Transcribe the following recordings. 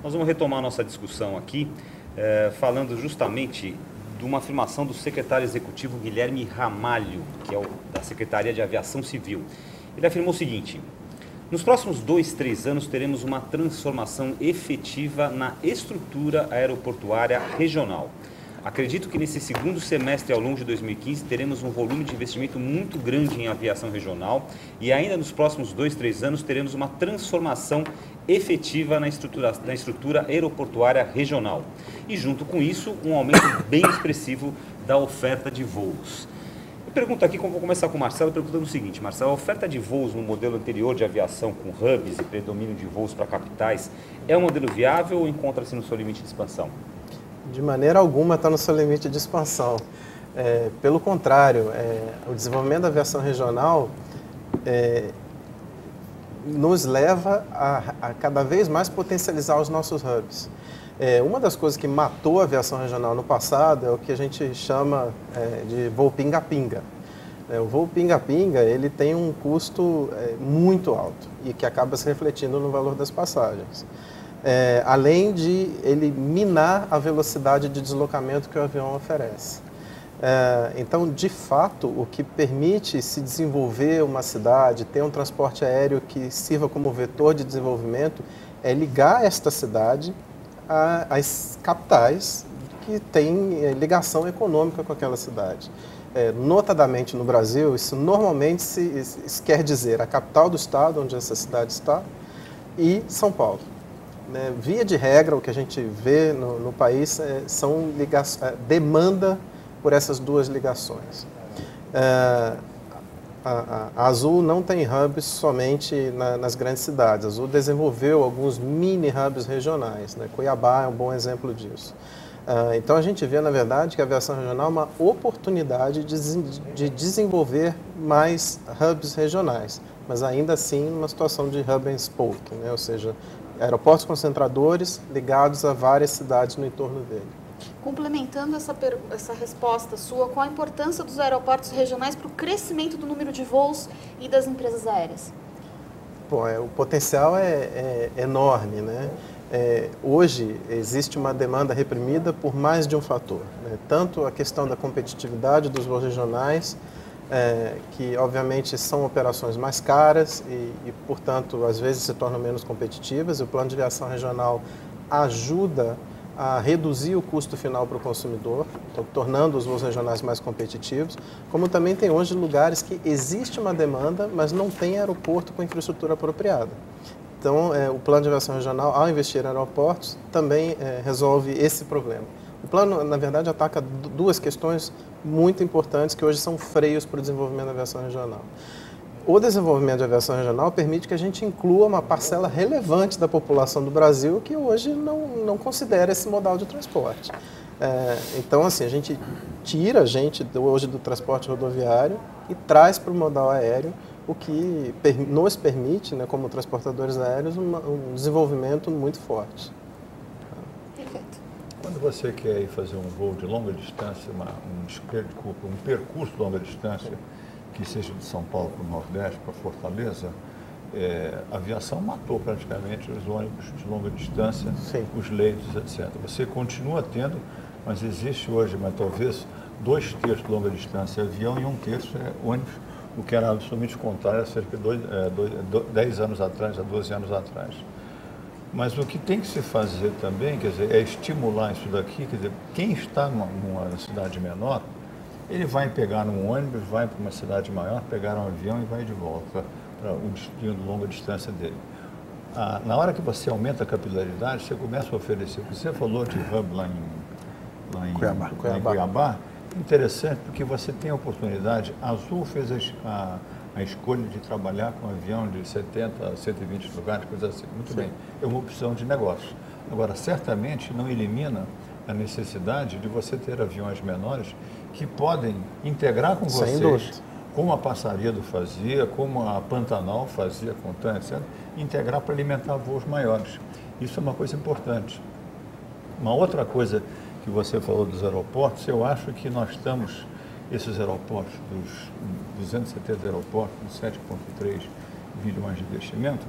Nós vamos retomar nossa discussão aqui, falando justamente de uma afirmação do secretário executivo Guilherme Ramalho, que é da Secretaria de Aviação Civil. Ele afirmou o seguinte: nos próximos 2, 3 anos teremos uma transformação efetiva na estrutura aeroportuária regional. Acredito que nesse segundo semestre, ao longo de 2015, teremos um volume de investimento muito grande em aviação regional e ainda nos próximos 2, 3 anos teremos uma transformação efetiva na estrutura aeroportuária regional. E junto com isso, um aumento bem expressivo da oferta de voos. Eu pergunto aqui, vou começar com o Marcelo, perguntando o seguinte: Marcelo, a oferta de voos no modelo anterior de aviação com hubs e predomínio de voos para capitais é um modelo viável ou encontra-se no seu limite de expansão? De maneira alguma está no seu limite de expansão. Pelo contrário, o desenvolvimento da aviação regional nos leva a cada vez mais potencializar os nossos hubs. Uma das coisas que matou a aviação regional no passado é o que a gente chama de voo pinga-pinga. O voo pinga-pinga ele tem um custo muito alto e que acaba se refletindo no valor das passagens. Além de ele minar a velocidade de deslocamento que o avião oferece. Então, de fato, o que permite se desenvolver uma cidade, ter um transporte aéreo que sirva como vetor de desenvolvimento, é ligar esta cidade às capitais que têm ligação econômica com aquela cidade. Notadamente no Brasil, isso normalmente isso quer dizer a capital do estado, onde essa cidade está, e São Paulo. Via de regra, o que a gente vê no país são demanda por essas duas ligações. A Azul não tem hubs somente nas grandes cidades. A Azul desenvolveu alguns mini hubs regionais. Cuiabá é um bom exemplo disso. Então a gente vê, na verdade, que a aviação regional é uma oportunidade de desenvolver mais hubs regionais, mas ainda assim numa situação de hub and spoke, ou seja, aeroportos concentradores ligados a várias cidades no entorno dele. Complementando essa resposta sua, qual a importância dos aeroportos regionais para o crescimento do número de voos e das empresas aéreas? O potencial é enorme, hoje existe uma demanda reprimida por mais de um fator, tanto a questão da competitividade dos voos regionais, que obviamente são operações mais caras e, portanto, às vezes se tornam menos competitivas. O plano de aviação regional ajuda a reduzir o custo final para o consumidor, então, tornando os voos regionais mais competitivos, como também tem hoje lugares que existe uma demanda, mas não tem aeroporto com infraestrutura apropriada. Então, o plano de aviação regional, ao investir em aeroportos, também resolve esse problema. O plano, na verdade, ataca duas questões muito importantes que hoje são freios para o desenvolvimento da aviação regional. O desenvolvimento da aviação regional permite que a gente inclua uma parcela relevante da população do Brasil que hoje não considera esse modal de transporte. Então, assim, a gente tira a gente hoje do transporte rodoviário e traz para o modal aéreo, o que nos permite, como transportadores aéreos, um desenvolvimento muito forte. Quando você quer ir fazer um voo de longa distância, um percurso de longa distância, que seja de São Paulo para o Nordeste, para Fortaleza, a aviação matou praticamente os ônibus de longa distância, sim, os leitos, etc. Você continua tendo, mas existe hoje, mas talvez 2/3 de longa distância é avião e 1/3 é ônibus, o que era absolutamente contrário há cerca de 10 anos atrás, há 12 anos atrás. Mas o que tem que se fazer também, quer dizer, é estimular isso daqui, quer dizer, quem está numa cidade menor, ele vai pegar um ônibus, vai para uma cidade maior, pegar um avião e vai de volta para o destino de longa distância dele. Na hora que você aumenta a capilaridade, você começa a oferecer, o que você falou de hub lá em Cuiabá, interessante, porque você tem a oportunidade. A Azul fez a escolha de trabalhar com um avião de 70 a 120 lugares, coisa assim. Muito sim, bem, é uma opção de negócio. Agora, certamente não elimina a necessidade de você ter aviões menores que podem integrar com vocês, como a Passaredo fazia, como a Pantanal fazia com o TAM, etc., integrar para alimentar voos maiores. Isso é uma coisa importante. Uma outra coisa que você falou dos aeroportos, eu acho que nós estamos, esses aeroportos, dos 270 aeroportos, de 7,3 bilhões de investimento,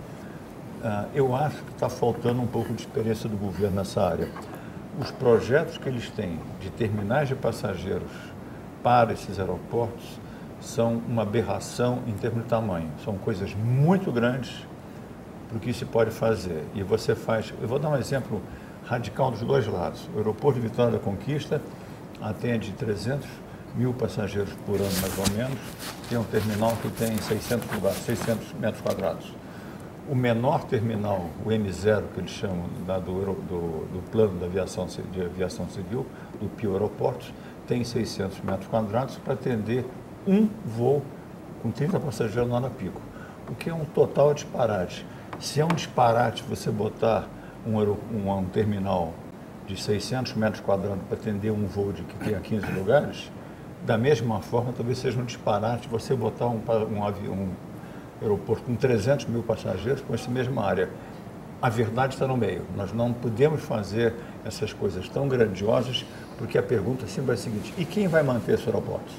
eu acho que está faltando um pouco de experiência do governo nessa área. Os projetos que eles têm de terminais de passageiros para esses aeroportos são uma aberração em termos de tamanho. São coisas muito grandes para o que se pode fazer. E você faz... Eu vou dar um exemplo radical dos dois lados. O aeroporto de Vitória da Conquista atende 300 mil passageiros por ano, mais ou menos. Tem um terminal que tem 600 lugares, 600 metros quadrados. O menor terminal, o M0, que eles chamam do plano de aviação civil, do Pio Aeroportos, tem 600 metros quadrados para atender um voo com 30 passageiros na hora pico, o que é um total disparate. Se é um disparate você botar um terminal de 600 metros quadrados para atender um voo que tenha 15 lugares, da mesma forma talvez seja um disparate você botar um aeroporto com 300 mil passageiros com essa mesma área. A verdade está no meio. Nós não podemos fazer essas coisas tão grandiosas, porque a pergunta sempre é a seguinte: e quem vai manter esses aeroportos?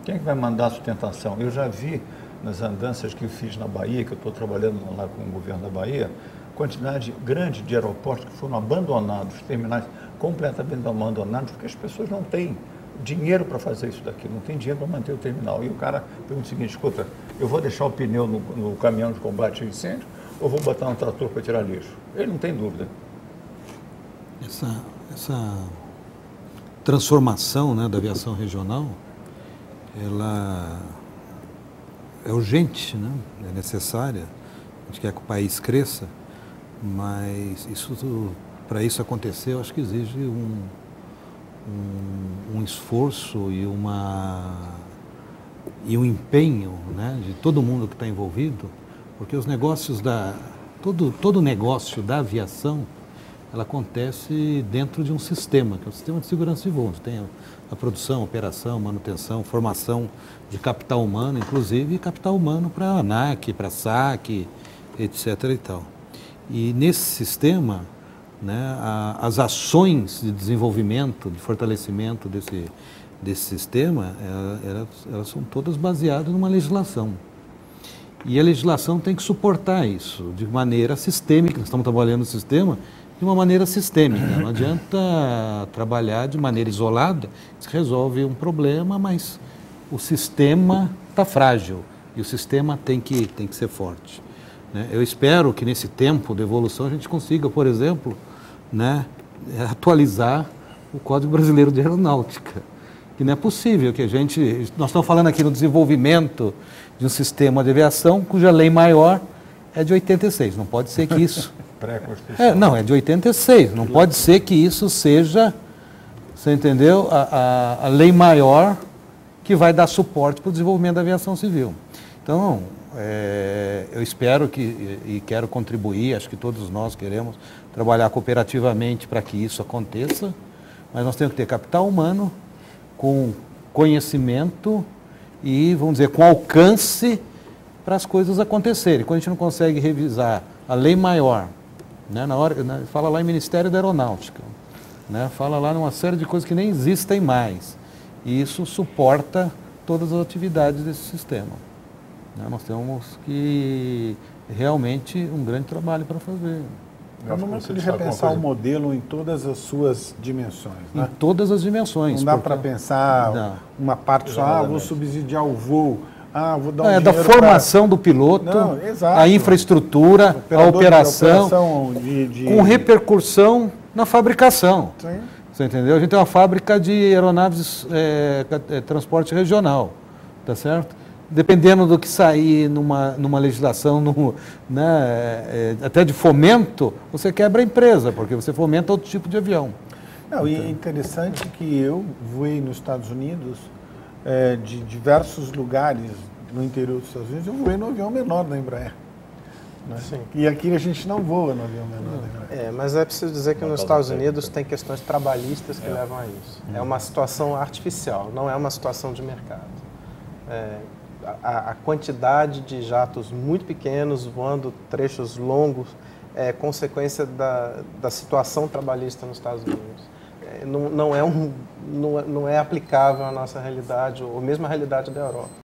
Quem é que vai mandar a sustentação? Eu já vi nas andanças que eu fiz na Bahia, que eu estou trabalhando lá com o governo da Bahia, quantidade grande de aeroportos que foram abandonados, terminais completamente abandonados, porque as pessoas não têm dinheiro para fazer isso daqui, não tem dinheiro para manter o terminal. E o cara pergunta o seguinte: escuta, eu vou deixar o pneu no caminhão de combate a incêndio ou vou botar um trator para tirar lixo? Ele não tem dúvida. Essa transformação, né, da aviação regional, ela é urgente, né? É necessária. A gente quer que o país cresça, mas para isso acontecer, eu acho que exige um esforço e um empenho, né, de todo mundo que está envolvido, porque os negócios todo negócio da aviação, ela acontece dentro de um sistema, que é o sistema de segurança de voo, onde tem a produção, operação, manutenção, formação de capital humano, inclusive capital humano para a ANAC, para a SAC, etc. e tal. E nesse sistema, né, as ações de desenvolvimento, de fortalecimento desse sistema, elas são todas baseadas numa legislação. E a legislação tem que suportar isso de maneira sistêmica. Nós estamos trabalhando no sistema de uma maneira sistêmica. Não adianta trabalhar de maneira isolada, se resolve um problema, mas o sistema está frágil e o sistema tem que ser forte, né? Eu espero que nesse tempo de evolução a gente consiga, por exemplo, né, atualizar o Código Brasileiro de Aeronáutica. Que não é possível que nós estamos falando aqui no desenvolvimento de um sistema de aviação cuja lei maior é de 86. Não pode ser que isso... Não, é de 86. Não pode ser que isso seja, você entendeu, a lei maior que vai dar suporte para o desenvolvimento da aviação civil. Então, eu espero e quero contribuir, acho que todos nós queremos trabalhar cooperativamente para que isso aconteça, mas nós temos que ter capital humano com conhecimento e, vamos dizer, com alcance para as coisas acontecerem. Quando a gente não consegue revisar a lei maior, né, fala lá em Ministério da Aeronáutica, né, fala lá numa série de coisas que nem existem mais, e isso suporta todas as atividades desse sistema. Nós temos que realmente um grande trabalho para fazer. É o momento de repensar o modelo em todas as suas dimensões. Né? Em todas as dimensões. Não dá para pensar uma parte só, vou subsidiar o voo, vou dar um da formação do piloto, a infraestrutura, a operação com repercussão na fabricação. Sim. Você entendeu? A gente tem uma fábrica de aeronaves transporte regional, tá certo? Dependendo do que sair numa legislação, até de fomento, você quebra a empresa, porque você fomenta outro tipo de avião. Não, e é interessante que eu voei nos Estados Unidos, de diversos lugares no interior dos Estados Unidos, eu voei no avião menor da Embraer. Né? Sim. E aqui a gente não voa no avião menor da Embraer. Mas é preciso dizer que nos Estados Unidos tem questões trabalhistas que levam a isso. É uma situação artificial, não é uma situação de mercado. A quantidade de jatos muito pequenos voando trechos longos é consequência da situação trabalhista nos Estados Unidos. Não é aplicável à nossa realidade, ou mesmo à realidade da Europa.